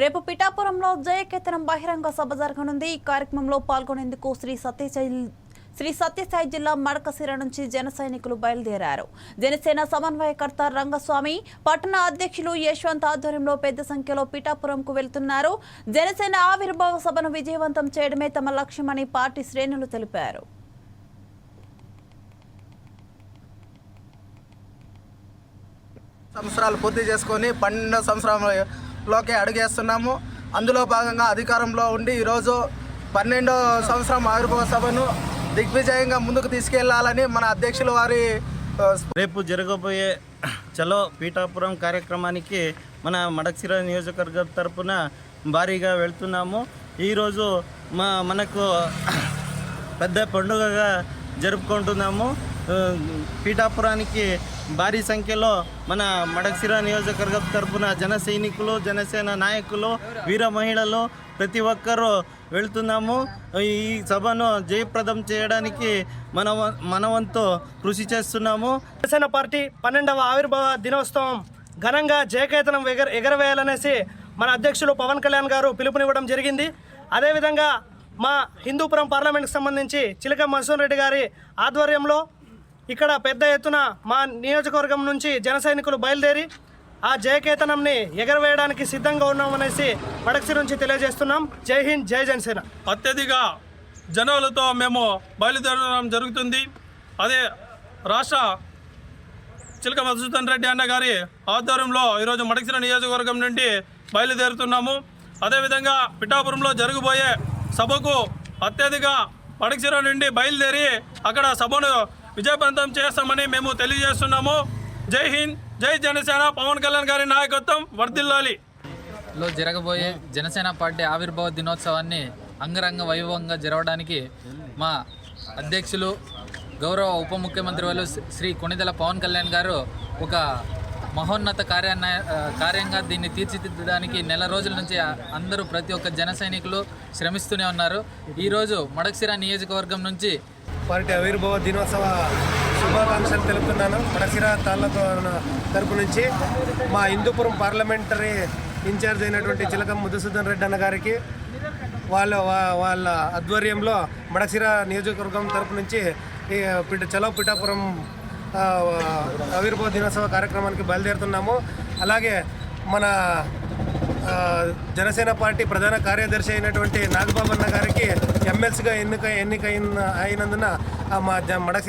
రేపు పిఠాపురంలో జయకేతనం బహిరంగ సభ జరగనుంది. ఈ కార్యక్రమంలో పాల్గొనేందుకు శ్రీ సత్యసాయి జిల్లా మడకశిర నుంచి జన సైనికులు బయలుదేరారు. జనసేన సమన్వయకర్త రంగస్వామి, పట్టణ అధ్యక్షులు యశ్వంత్ ఆధ్వర్యంలో పెద్ద సంఖ్యలో పిఠాపురంకు వెళ్తున్నారు. జనసేన ఆవిర్భావ సభను విజయవంతం చేయడమే తమ లక్ష్యమని పార్టీ శ్రేణులు తెలిపారు. సంవత్సరాలు పూర్తి చేసుకొని 12వ సంవత్సరంలోకి అడుగేస్తున్నాము. అందులో భాగంగా అధికారంలో ఉండి ఈరోజు 12వ సంవత్సరం ఆవిర్భావ సభను దిగ్విజయంగా ముందుకు తీసుకెళ్లాలని మన అధ్యక్షుల వారి రేపు జరగబోయే చలో పీఠాపురం కార్యక్రమానికి మన మడకశిర నియోజకవర్గం తరపున భారీగా వెళ్తున్నాము. ఈరోజు మనకు పెద్ద పండుగగా జరుపుకుంటున్నాము. పీఠాపురానికి భారీ సంఖ్యలో మన మడకశిర నియోజకవర్గం తరపున జన సైనికులు, జనసేన నాయకులు, వీర మహిళలు ప్రతి ఒక్కరూ వెళ్తున్నాము. ఈ సభను జయప్రదం చేయడానికి మన వంతు కృషి చేస్తున్నాము. జనసేన పార్టీ 12వ ఆవిర్భావ దినోత్సవం ఘనంగా జయకేతనం ఎగరవేయాలనేసి మన అధ్యక్షులు పవన్ కళ్యాణ్ గారు పిలుపునివ్వడం జరిగింది. అదేవిధంగా మా హిందూపురం పార్లమెంట్కి సంబంధించి చిలక మధుసూదన్ రెడ్డి గారి ఆధ్వర్యంలో ఇక్కడ పెద్ద ఎత్తున మా నియోజకవర్గం నుంచి జన సైనికులు బయలుదేరి ఆ జయకేతనంని ఎగరవేయడానికి సిద్ధంగా ఉన్నామనేసి మడకశిర నుంచి తెలియజేస్తున్నాం. జై హింద్, జై జనసేన. అత్యధిక జనాలతో మేము బయలుదేరడం జరుగుతుంది. అదే రాష్ట్ర చిలక మధుసూదన్ రెడ్డి అన్న గారి ఆధ్వర్యంలో ఈరోజు మడకశిర నియోజకవర్గం నుండి బయలుదేరుతున్నాము. అదేవిధంగా పిఠాపురంలో జరగబోయే సభకు అత్యధిక మడకశిర నుండి బయలుదేరి అక్కడ సభను విజయవంతం చేస్తామని మేము తెలియజేస్తున్నాము. జై హింద్, జై జనసేన. పవన్ కళ్యాణ్ గారి నాయకత్వం వర్ధిల్లాలి. లో జరగబోయే జనసేన పార్టీ ఆవిర్భావ దినోత్సవాన్ని అంగరంగ వైభవంగా జరగడానికి మా అధ్యక్షులు గౌరవ ఉప ముఖ్యమంత్రి వాళ్ళు శ్రీ కొణిదెల పవన్ కళ్యాణ్ గారు ఒక మహోన్నత కార్యంగా దీన్ని తీర్చిదిద్దడానికి నెల రోజుల నుంచి అందరూ ప్రతి ఒక్క జన సైనికులు శ్రమిస్తూనే ఉన్నారు. ఈరోజు మడకశిర నియోజకవర్గం నుంచి పార్టీ ఆవిర్భావ దినోత్సవ శుభాకాంక్షలు తెలుపుతున్నాను. మడకశిర తాళ్ళతో తరపు నుంచి మా హిందూపురం పార్లమెంటరీ ఇన్ఛార్జ్ అయినటువంటి చిలక మధుసూదన్ రెడ్డి అన్న గారికి వాళ్ళ ఆధ్వర్యంలో మడకశిర నియోజకవర్గం తరపు నుంచి చలో పిఠాపురం ఆవిర్భావ దినోత్సవ కార్యక్రమానికి బయలుదేరుతున్నాము. అలాగే మన జనసేన పార్టీ ప్రధాన కార్యదర్శి అయినటువంటి నాగబాబు అన్న గారికి ఎమ్మెల్సీగా అయినందున మా మడకశిర